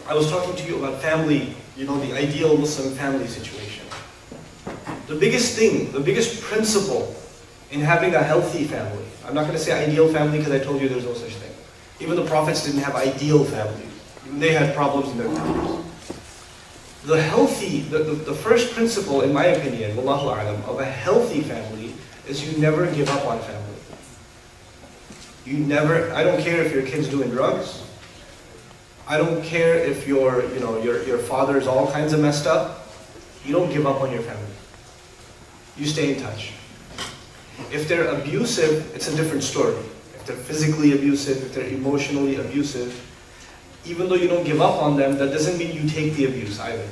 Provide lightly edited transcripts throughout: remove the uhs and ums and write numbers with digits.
I was talking to you about family, you know, the ideal Muslim family situation. The biggest thing, the biggest principle in having a healthy family, I'm not going to say ideal family because I told you there's no such thing. Even the prophets didn't have ideal families. Even they had problems in their families. The healthy, the first principle, in my opinion, wallahu a'lam, of a healthy family is you never give up on family. You never, I don't care if your kid's doing drugs. I don't care if your father's all kinds of messed up. You don't give up on your family. You stay in touch. If they're abusive, it's a different story. If they're physically abusive, if they're emotionally abusive, even though you don't give up on them, that doesn't mean you take the abuse either.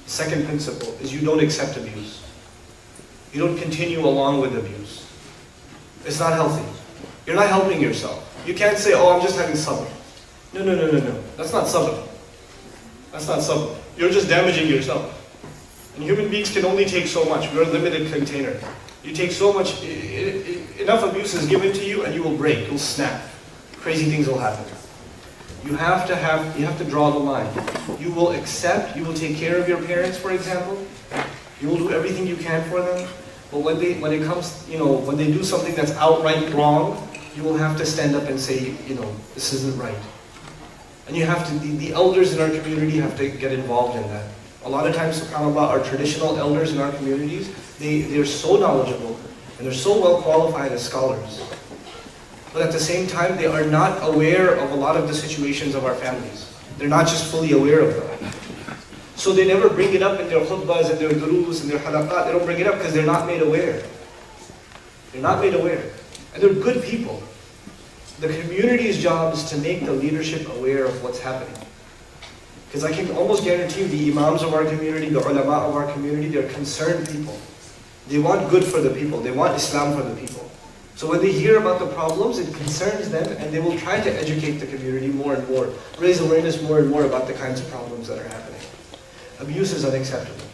The second principle is you don't accept abuse. You don't continue along with abuse. It's not healthy. You're not helping yourself. You can't say, oh, I'm just having sabr. No. That's not sabr. That's not sabr. You're just damaging yourself. And human beings can only take so much. We're a limited container. You take so much, enough abuse is given to you and you will break, you'll snap. Crazy things will happen. You have to draw the line. You will accept, you will take care of your parents, for example. You will do everything you can for them. But when it comes, when they do something that's outright wrong, you will have to stand up and say, this isn't right. And you have to, the elders in our community have to get involved in that. A lot of times, subhanAllah, our traditional elders in our communities, they're so knowledgeable and they're so well qualified as scholars. But at the same time, they are not aware of a lot of the situations of our families. They're not just fully aware of them. So they never bring it up in their khutbahs and their durus and their halaqat. They don't bring it up because they're not made aware. They're not made aware. And they're good people. The community's job is to make the leadership aware of what's happening. Because I can almost guarantee you the imams of our community, the ulama of our community, they're concerned people. They want good for the people. They want Islam for the people. So when they hear about the problems, it concerns them and they will try to educate the community more and more, raise awareness more and more about the kinds of problems that are happening. Abuse is unacceptable.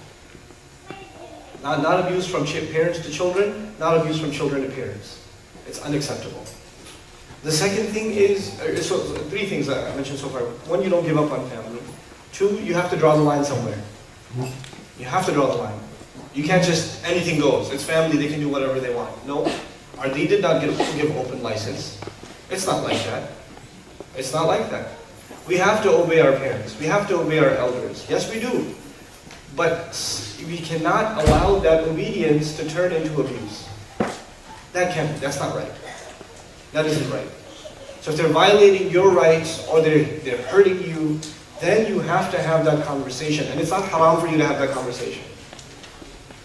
Not abuse from parents to children, not abuse from children to parents. It's unacceptable. The second thing is, so three things that I mentioned so far. One, you don't give up on family. Two, you have to draw the line somewhere. You have to draw the line. You can't just, anything goes. It's family, they can do whatever they want. No. Our deen did not give open license. It's not like that. It's not like that. We have to obey our parents. We have to obey our elders. Yes, we do. But we cannot allow that obedience to turn into abuse. That's not right. That isn't right. So if they're violating your rights or they're hurting you, then you have to have that conversation. And it's not haram for you to have that conversation.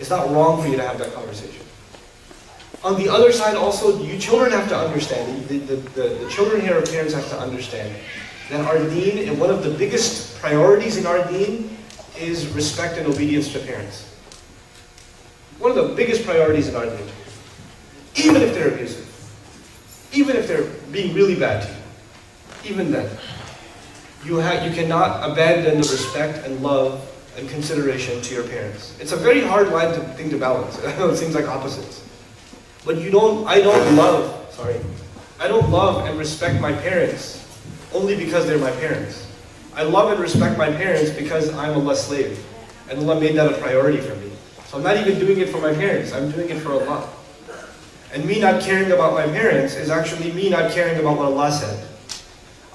It's not wrong for you to have that conversation. On the other side also, you children have to understand, the children here, our parents have to understand that our deen, and one of the biggest priorities in our deen is respect and obedience to parents. One of the biggest priorities in our deen. Even if they're abusive. Even if they're being really bad to you. Even then. You cannot abandon the respect and love and consideration to your parents. It's a very hard thing to balance. I know it seems like opposites. But I don't love and respect my parents only because they're my parents. I love and respect my parents because I'm Allah's slave. And Allah made that a priority for me. So I'm not even doing it for my parents, I'm doing it for Allah. And me not caring about my parents is actually me not caring about what Allah said.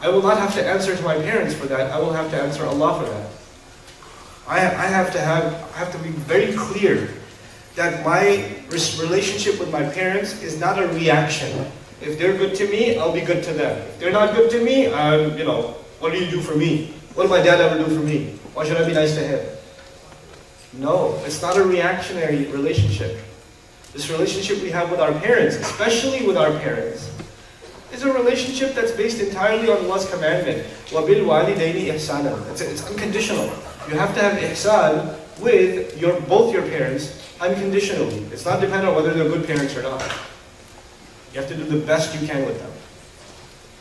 I will not have to answer to my parents for that, I will have to answer Allah for that. I have to be very clear that my relationship with my parents is not a reaction. If they're good to me, I'll be good to them. If they're not good to me, what do you do for me? What did my dad ever do for me? Why should I be nice to him? No, it's not a reactionary relationship. This relationship we have with our parents, especially with our parents, is a relationship that's based entirely on Allah's commandment. وَبِالْوَالِدَيْنِ إِحْسَانًا. It's unconditional. You have to have ihsan with both your parents unconditionally. It's not dependent on whether they're good parents or not. You have to do the best you can with them.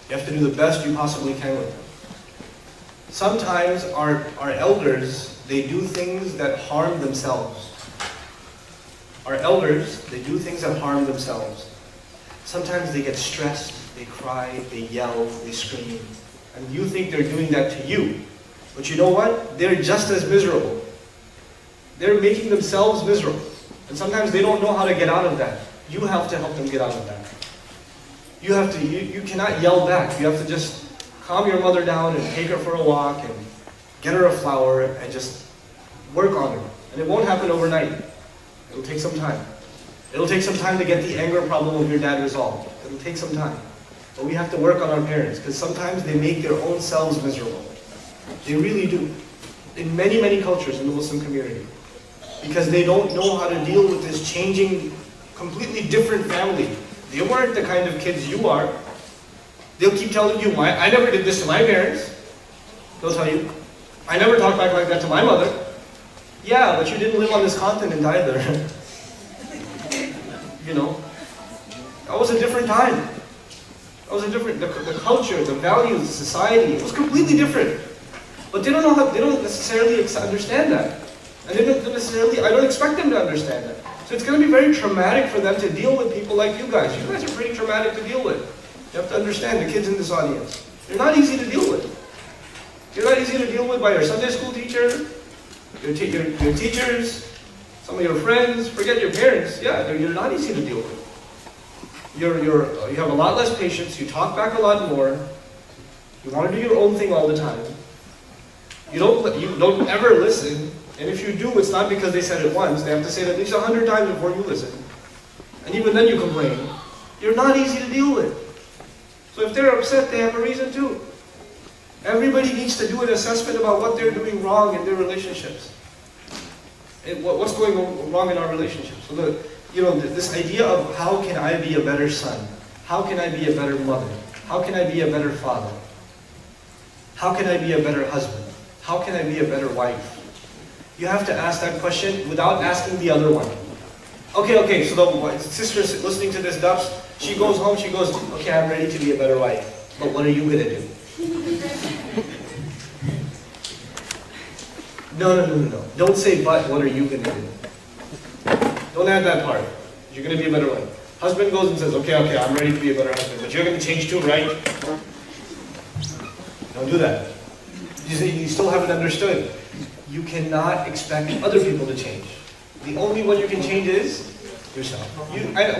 You have to do the best you possibly can with them. Sometimes our elders, they do things that harm themselves. Our elders, they do things that harm themselves. Sometimes they get stressed, they cry, they yell, they scream. And you think they're doing that to you. But you know what? They're just as miserable. They're making themselves miserable. And sometimes they don't know how to get out of that. You have to help them get out of that. You cannot yell back. You have to just calm your mother down and take her for a walk and get her a flower and just work on her. And it won't happen overnight. It'll take some time. It'll take some time to get the anger problem of your dad resolved. It'll take some time. But we have to work on our parents because sometimes they make their own selves miserable. They really do. In many, many cultures in the Muslim community. Because they don't know how to deal with this changing, completely different family. They weren't the kind of kids you are. They'll keep telling you, I never did this to my parents. They'll tell you, I never talked back like that to my mother. Yeah, but you didn't live on this continent either. You know, that was a different time. That was a different, the culture, the values, the society, it was completely different. But they don't know how, they don't necessarily understand that. And they don't necessarily, I don't expect them to understand that. So it's going to be very traumatic for them to deal with people like you guys. You guys are pretty traumatic to deal with. You have to understand the kids in this audience. They're not easy to deal with. You're not easy to deal with by your Sunday school teacher, your teachers, some of your friends. Forget your parents. Yeah, you're not easy to deal with. You have a lot less patience. You talk back a lot more. You want to do your own thing all the time. You don't ever listen. And if you do, it's not because they said it once. They have to say it at least 100 times before you listen. And even then you complain. You're not easy to deal with. So if they're upset, they have a reason too. Everybody needs to do an assessment about what they're doing wrong in their relationships. And what's going wrong in our relationships. So this idea of how can I be a better son? How can I be a better mother? How can I be a better father? How can I be a better husband? How can I be a better wife? You have to ask that question without asking the other one. Okay, so the sister listening to this dubs, she goes home, she goes, okay, I'm ready to be a better wife. But what are you going to do? No. Don't say, but what are you going to do? Don't add that part. You're going to be a better wife. Husband goes and says, okay, I'm ready to be a better husband. But you're going to change too, right? Don't do that. You still haven't understood. You cannot expect other people to change. The only one you can change is yourself.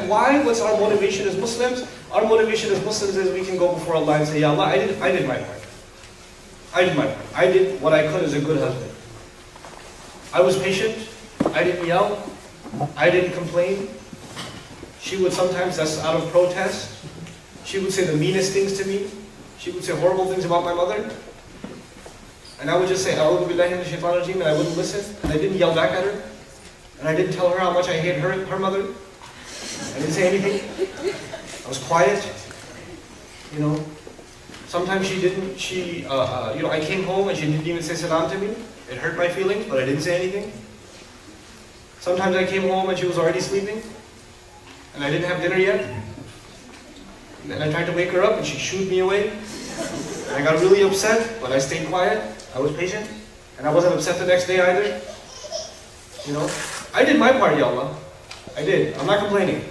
Why? What's our motivation as Muslims? Our motivation as Muslims is we can go before Allah and say, Ya Allah, I did my part. I did what I could as a good husband. I was patient. I didn't yell. I didn't complain. She would sometimes, that's out of protest. She would say the meanest things to me. She would say horrible things about my mother. And I would just say, A'udhu billahi minash shaitanir rajeem, and I wouldn't listen. And I didn't yell back at her. And I didn't tell her how much I hate her mother. I didn't say anything. I was quiet. You know. Sometimes she didn't, I came home and she didn't even say salam to me. It hurt my feelings, but I didn't say anything. Sometimes I came home and she was already sleeping. And I didn't have dinner yet. And I tried to wake her up and she shooed me away. And I got really upset, but I stayed quiet. I was patient. And I wasn't upset the next day either. You know, I did my part, Ya Allah. I did. I'm not complaining.